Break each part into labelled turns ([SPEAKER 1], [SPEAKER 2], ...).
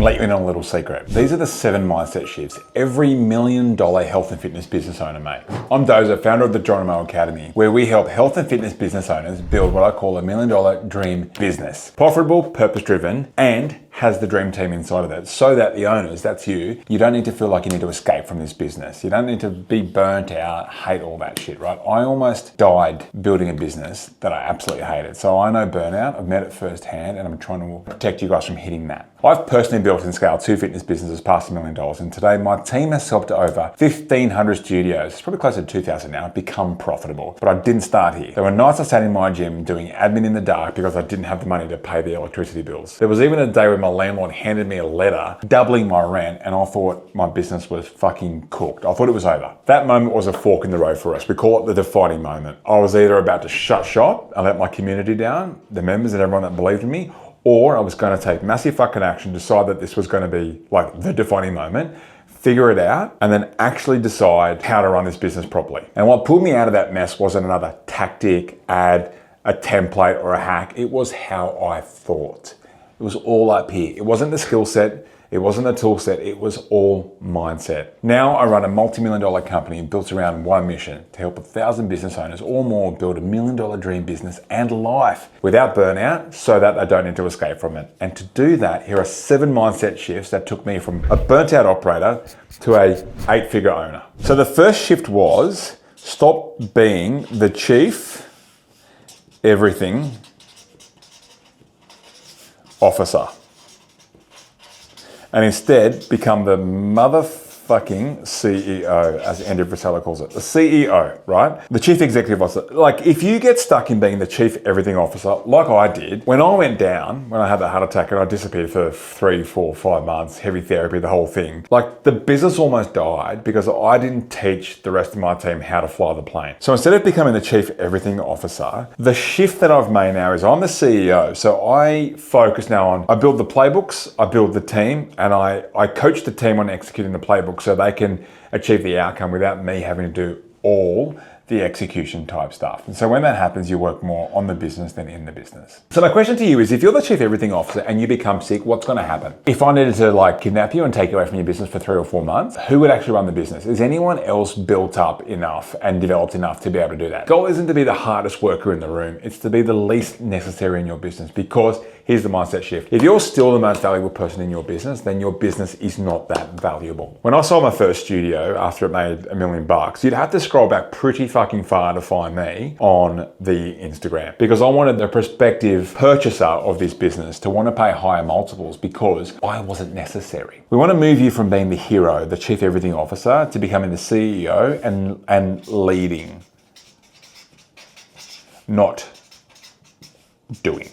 [SPEAKER 1] I'm gonna let you in on a little secret. These are the 7 mindset shifts every $1 million health and fitness business owner makes. I'm Dozer, founder of the Geronimo Academy, where we help health and fitness business owners build what I call a $1 million dream business. Profitable, purpose-driven, and has the dream team inside of it, so that the owners, that's you don't need to feel like you need to escape from this business. You don't need to be burnt out, hate all that shit, right? I almost died building a business that I absolutely hated. So I know burnout, I've met it firsthand, and I'm trying to protect you guys from hitting that. I've personally built and scaled 2 fitness businesses past $1 million, and today my team has helped over 1,500 studios, it's probably closer to 2,000 now, become profitable. But I didn't start here. There were nights I sat in my gym doing admin in the dark because I didn't have the money to pay the electricity bills. There was even a day when my landlord handed me a letter doubling my rent, and I thought my business was fucking cooked. I thought it was over. That moment was a fork in the road for us. We call it the defining moment. I was either about to shut shop and let my community down, the members and everyone that believed in me, or I was going to take massive fucking action, decide that this was going to be like the defining moment, figure it out, and then actually decide how to run this business properly. And what pulled me out of that mess wasn't another tactic, ad, a template, or a hack. It was how I thought. It was all up here. It wasn't the skill set. It wasn't a tool set. It was all mindset. Now I run a multi-million-dollar company built around one mission: to help 1,000 business owners or more build a $1 million dream business and life without burnout, so that they don't need to escape from it. And to do that, here are 7 mindset shifts that took me from a burnt out operator to a 8-figure owner. So the first shift was stop being the chief everything officer, and instead become the motherfucking CEO, as Andrew Frisella calls it. The CEO, right? The chief executive officer. Like, if you get stuck in being the chief everything officer, like I did, when I went down, when I had that heart attack and I disappeared for 3, 4, 5 months, heavy therapy, the whole thing, like the business almost died because I didn't teach the rest of my team how to fly the plane. So instead of becoming the chief everything officer, the shift that I've made now is I'm the CEO. So I focus now on, I build the playbooks, I build the team, and I coach the team on executing the playbook so they can achieve the outcome without me having to do all the execution type stuff. And so when that happens, you work more on the business than in the business. So my question to you is, if you're the chief everything officer and you become sick, what's going to happen? If I needed to like kidnap you and take you away from your business for 3 or 4 months, who would actually run the business? Is anyone else built up enough and developed enough to be able to do that? Goal isn't to be the hardest worker in the room. It's to be the least necessary in your business, because here's the mindset shift. If you're still the most valuable person in your business, then your business is not that valuable. When I sold my first studio after it made $1 million, you'd have to scroll back pretty fucking far to find me on the Instagram, because I wanted the prospective purchaser of this business to want to pay higher multiples because I wasn't necessary. We want to move you from being the hero, the chief everything officer, to becoming the CEO and leading, not doing.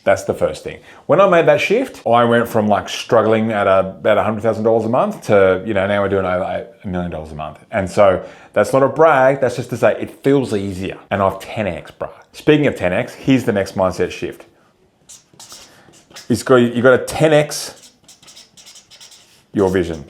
[SPEAKER 1] That's the first thing. When I made that shift, I went from like struggling at about $100,000 a month to, now we're doing over $1 million a month. And so that's not a brag, that's just to say it feels easier. And I've 10x, bruh. Speaking of 10x, here's the next mindset shift. You've got to 10x your vision.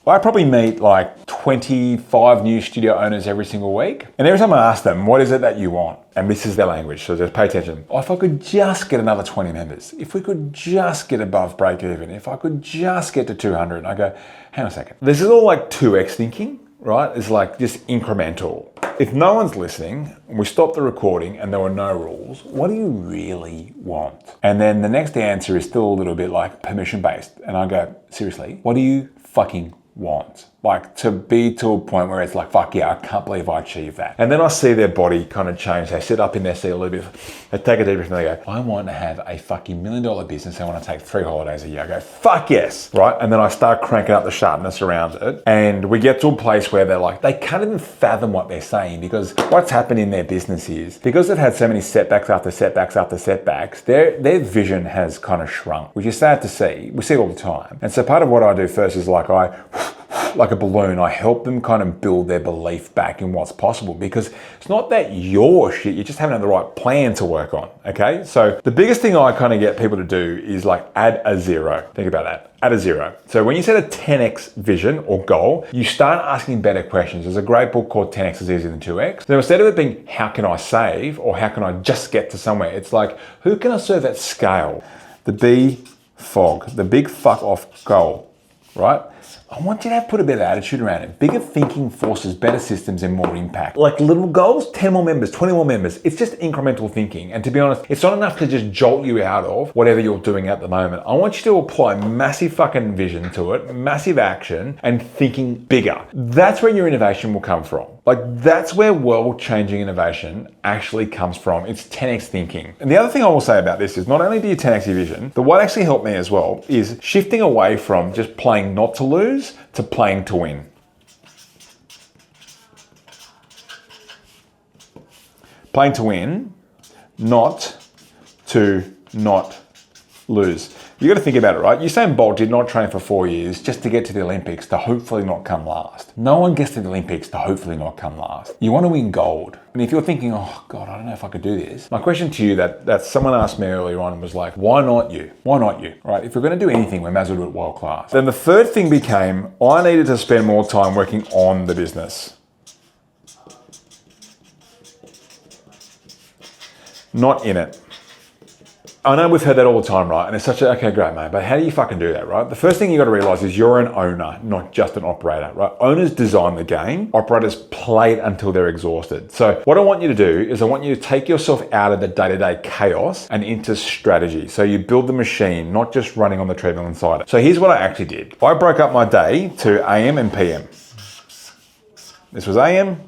[SPEAKER 1] I probably meet like 25 new studio owners every single week. And every time I ask them, what is it that you want? And this is their language, so just pay attention. Oh, if I could just get another 20 members, if we could just get above break even, if I could just get to 200, I go, hang on a second. This is all like 2x thinking, right? It's like just incremental. If no one's listening, we stop the recording and there were no rules, what do you really want? And then the next answer is still a little bit like permission-based. And I go, seriously, what do you fucking want? Like, to be to a point where it's like, fuck yeah, I can't believe I achieved that. And then I see their body kind of change. They sit up in their seat a little bit, they take a deep breath and they go, I want to have a fucking $1 million business. I want to take 3 holidays a year. I go, fuck yes, right? And then I start cranking up the sharpness around it. And we get to a place where they're like, they can't even fathom what they're saying, because what's happened in their business is, because they've had so many setbacks after setbacks after setbacks, their vision has kind of shrunk, which is sad to see. We see it all the time. And so part of what I do first is like, I like a balloon. I help them kind of build their belief back in what's possible, because it's not that you're shit, you just haven't had the right plan to work on, okay? So the biggest thing I kind of get people to do is like add a zero. Think about that, add a zero. So when you set a 10x vision or goal, you start asking better questions. There's a great book called 10x is easier than 2x. So instead of it being, how can I save, or how can I just get to somewhere? It's like, who can I serve at scale? The BFOG, the big fuck off goal, right? I want you to put a better attitude around it. Bigger thinking forces better systems and more impact. Like little goals, 10 more members, 20 more members. It's just incremental thinking. And to be honest, it's not enough to just jolt you out of whatever you're doing at the moment. I want you to apply massive fucking vision to it, massive action, and thinking bigger. That's where your innovation will come from. Like, that's where world-changing innovation actually comes from. It's 10x thinking. And the other thing I will say about this is not only do you 10x your vision, but what actually helped me as well is shifting away from just playing not to lose to playing to win. Playing to win, not to not lose. You got to think about it, right? Usain Bolt did not train for 4 years just to get to the Olympics to hopefully not come last. No one gets to the Olympics to hopefully not come last. You want to win gold. And if you're thinking, oh God, I don't know if I could do this. My question to you that someone asked me earlier on was like, why not you? Why not you? Right? If we're going to do anything, we may as well do it world class. Then the third thing became, I needed to spend more time working on the business. Not in it. I know we've heard that all the time, right? And it's such a, okay, great, mate, but how do you fucking do that, right? The first thing you got to realize is you're an owner, not just an operator, right? Owners design the game, operators play it until they're exhausted. So what I want you to do is I want you to take yourself out of the day-to-day chaos and into strategy. So you build the machine, not just running on the treadmill inside it. So here's what I actually did. I broke up my day to AM and PM. This was AM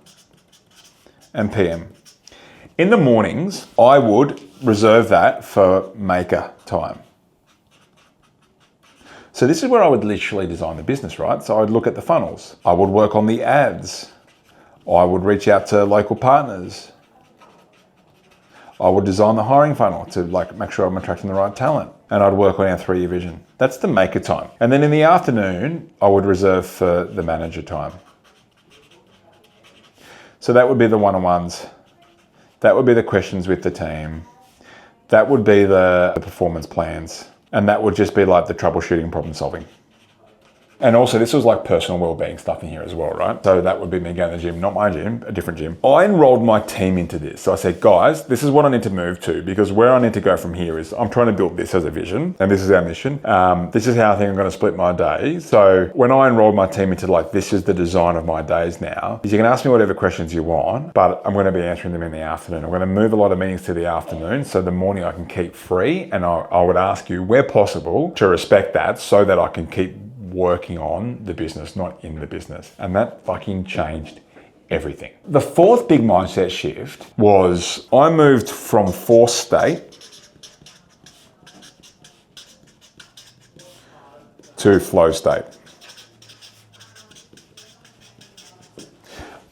[SPEAKER 1] and PM. In the mornings, I would reserve that for maker time. So this is where I would literally design the business, right? So I'd look at the funnels. I would work on the ads. I would reach out to local partners. I would design the hiring funnel to like make sure I'm attracting the right talent. And I'd work on our 3-year vision. That's the maker time. And then in the afternoon, I would reserve for the manager time. So that would be the one-on-ones. That would be the questions with the team. That would be the performance plans. And that would just be like the troubleshooting, problem solving. And also this was like personal wellbeing stuff in here as well, right? So that would be me going to the gym, not my gym, a different gym. I enrolled my team into this. So I said, guys, this is what I need to move to, because where I need to go from here is I'm trying to build this as a vision, and this is our mission. This is how I think I'm going to split my days. So when I enrolled my team into like, this is the design of my days now, is you can ask me whatever questions you want, but I'm going to be answering them in the afternoon. I'm going to move a lot of meetings to the afternoon. So the morning I can keep free, and I would ask you where possible to respect that so that I can keep working on the business, not in the business. And that fucking changed everything. The fourth big mindset shift was I moved from force state to flow state.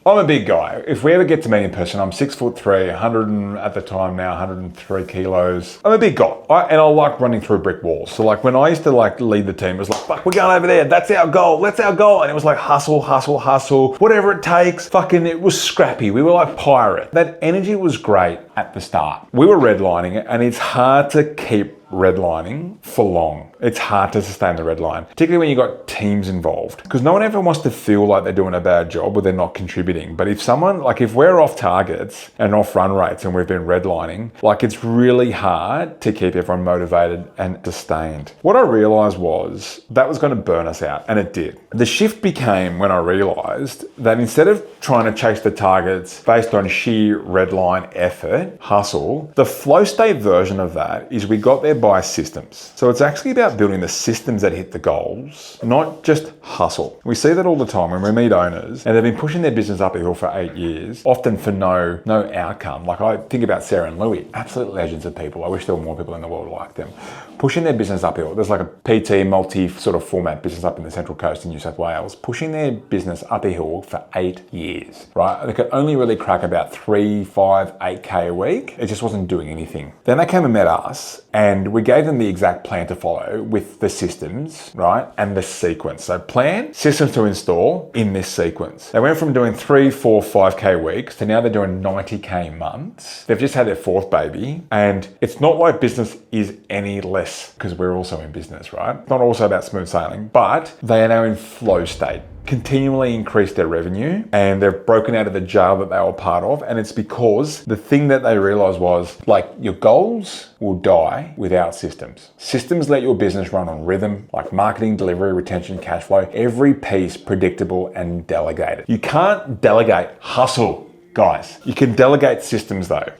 [SPEAKER 1] I'm a big guy. If we ever get to meet in person, I'm 6'3", 100 and at the time now 103 kilos. I'm a big guy, and I like running through brick walls. So like when I used to like lead the team, it was like, fuck, we're going over there. That's our goal. That's our goal. And it was like hustle, hustle, hustle, whatever it takes. Fucking, it was scrappy. We were like pirate. That energy was great at the start. We were redlining it, and it's hard to keep redlining for long. It's hard to sustain the red line, particularly when you've got teams involved, because no one ever wants to feel like they're doing a bad job or they're not contributing. But if someone, like if we're off targets and off run rates and we've been redlining, like it's really hard to keep everyone motivated and sustained. What I realized was that was going to burn us out, and it did. The shift became when I realized that instead of trying to chase the targets based on sheer redline effort, hustle, the flow state version of that is we got there by systems. So it's actually about building the systems that hit the goals, not just hustle. We see that all the time when we meet owners and they've been pushing their business uphill for 8 years, often for no outcome. Like I think about Sarah and Louie, absolute legends of people. I wish there were more people in the world like them. Pushing their business uphill. There's like a PT multi sort of format business up in the Central Coast in New South Wales, pushing their business uphill for 8 years, right? They could only really crack about 3, 5, 8K a week. It just wasn't doing anything. Then they came and met us and we gave them the exact plan to follow with the systems, right? And the sequence. So plan, systems to install in this sequence. They went from doing 3, 4, 5K weeks to now they're doing 90K months. They've just had their 4th baby. And it's not like business is any less, because we're also in business, right? It's not also about smooth sailing, but they are now in flow state. Continually increase their revenue, and they've broken out of the jail that they were part of. And it's because the thing that they realized was, like, your goals will die without systems. Systems let your business run on rhythm, like marketing, delivery, retention, cash flow, every piece predictable and delegated. You can't delegate hustle, guys. You can delegate systems though.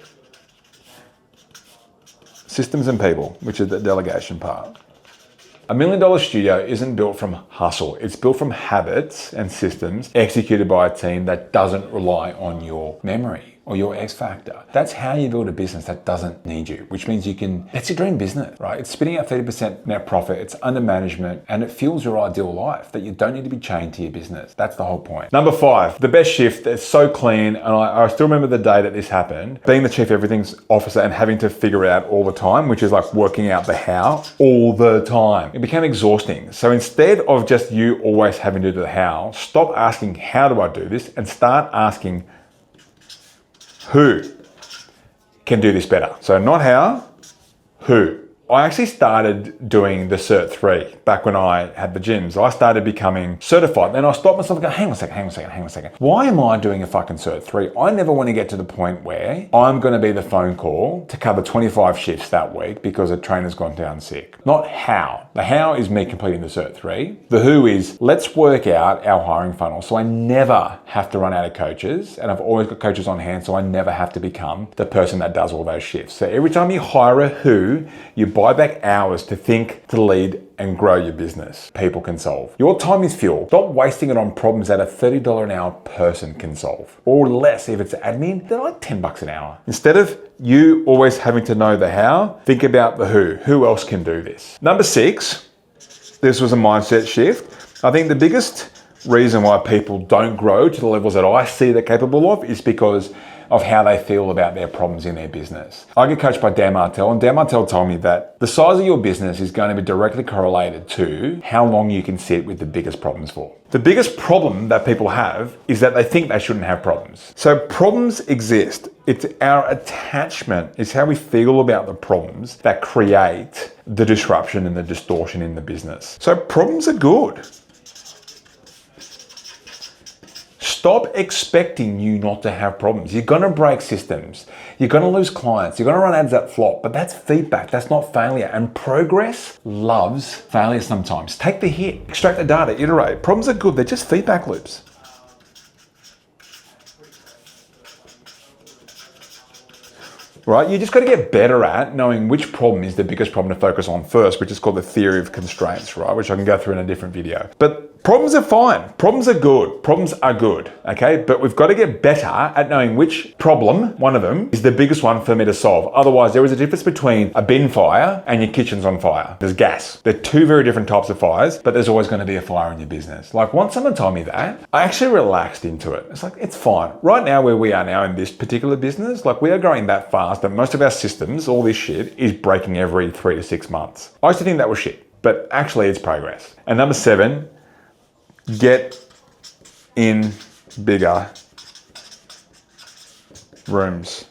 [SPEAKER 1] Systems and people, which is the delegation part. $1 million studio isn't built from hustle. It's built from habits and systems executed by a team that doesn't rely on your memory or your X factor. That's how you build a business that doesn't need you, which means that's your dream business, right? It's spitting out 30% net profit, it's under management, and it fuels your ideal life that you don't need to be chained to your business. That's the whole point. Number 5, the best shift. It's so clean. And I still remember the day that this happened, being the chief everything's officer and having to figure it out all the time, which is like working out the how all the time. It became exhausting. So instead of just you always having to do the how, stop asking, how do I do this? And start asking, who can do this better? So not how, who. I actually started doing the Cert 3 back when I had the gyms. I started becoming certified. Then I stopped myself and go, hang on a second. Why am I doing a fucking Cert 3? I never want to get to the point where I'm going to be the phone call to cover 25 shifts that week because a trainer's gone down sick. Not how. The how is me completing the Cert 3. The who is, let's work out our hiring funnel so I never have to run out of coaches, and I've always got coaches on hand so I never have to become the person that does all those shifts. So every time you hire a who, you buy back hours to think, to lead, and grow your business. People can solve. Your time is fuel. Stop wasting it on problems that a $30 an hour person can solve. Or less if it's admin, they're like $10 an hour. Instead of you always having to know the how, think about the who. Who else can do this? Number 6, this was a mindset shift. I think the biggest reason why people don't grow to the levels that I see they're capable of is because of how they feel about their problems in their business. I get coached by Dan Martell, and Dan Martell told me that the size of your business is going to be directly correlated to how long you can sit with the biggest problems for. The biggest problem that people have is that they think they shouldn't have problems. So problems exist. It's our attachment, it's how we feel about the problems that create the disruption and the distortion in the business. So problems are good. Stop expecting you not to have problems. You're gonna break systems. You're gonna lose clients. You're gonna run ads that flop, but that's feedback. That's not failure. And progress loves failure sometimes. Take the hit, extract the data, iterate. Problems are good. They're just feedback loops. Right? You just got to get better at knowing which problem is the biggest problem to focus on first, which is called the theory of constraints, right? Which I can go through in a different video. But problems are fine. Problems are good. Problems are good, okay? But we've got to get better at knowing which problem, one of them, is the biggest one for me to solve. Otherwise, there is a difference between a bin fire and your kitchen's on fire. There's gas. They're two very different types of fires, but there's always going to be a fire in your business. Like, once someone told me that, I actually relaxed into it. It's like, it's fine. Right now, where we are now in this particular business, like, we are growing that fast that most of our systems, all this shit, is breaking every 3 to 6 months. I used to think that was shit, but actually it's progress. And number 7, get in bigger rooms.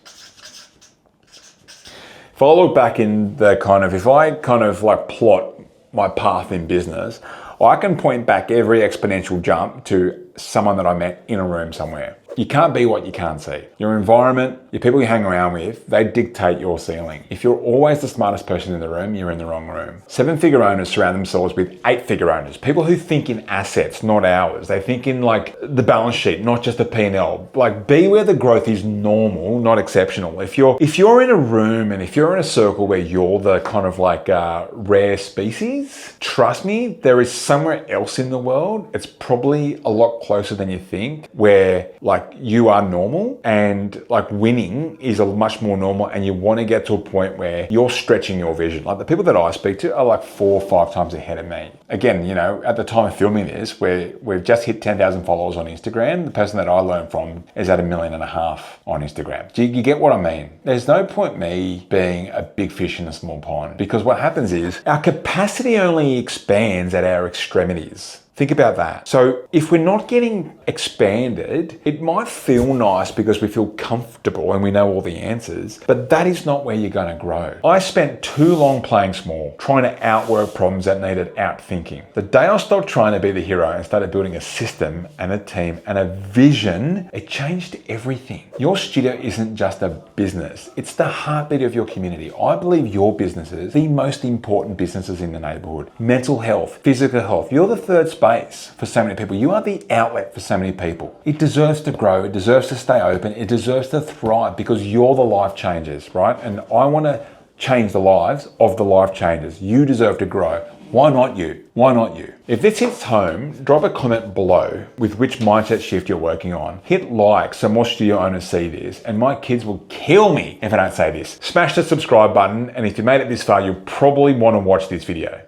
[SPEAKER 1] If I look back in if I like plot my path in business, I can point back every exponential jump to someone that I met in a room somewhere. You can't be what you can't see. Your environment, your people you hang around with, they dictate your ceiling. If you're always the smartest person in the room, you're in the wrong room. 7-figure owners surround themselves with 8-figure owners. People who think in assets, not hours. They think in like the balance sheet, not just the P&L. Like, be where the growth is normal, not exceptional. If you're in a room and if you're in a circle where you're the kind of like rare species, trust me, there is somewhere else in the world, it's probably a lot closer than you think, where like like you are normal and like winning is a much more normal, and you want to get to a point where you're stretching your vision. Like the people that I speak to are like 4 or 5 times ahead of me. Again, you know, at the time of filming this, we've just hit 10,000 followers on Instagram. The person that I learned from is at 1.5 million on Instagram. Do you get what I mean? There's no point me being a big fish in a small pond, because what happens is our capacity only expands at our extremities. Think about that. So if we're not getting expanded, it might feel nice because we feel comfortable and we know all the answers, but that is not where you're going to grow. I spent too long playing small, trying to outwork problems that needed outthinking. The day I stopped trying to be the hero and started building a system and a team and a vision, it changed everything. Your studio isn't just a business, it's the heartbeat of your community. I believe your businesses, the most important businesses in the neighborhood. Mental health, physical health, you're the third space for so many people. You are the outlet for so many people. It deserves to grow, it deserves to stay open, it deserves to thrive, because you're the life changers, right? And I want to change the lives of the life changers. You deserve to grow. Why not you? Why not you? If this hits home, drop a comment below with which mindset shift you're working on. Hit like so more studio owners see this, and my kids will kill me if I don't say this. Smash the subscribe button, and if you made it this far, you'll probably want to watch this video.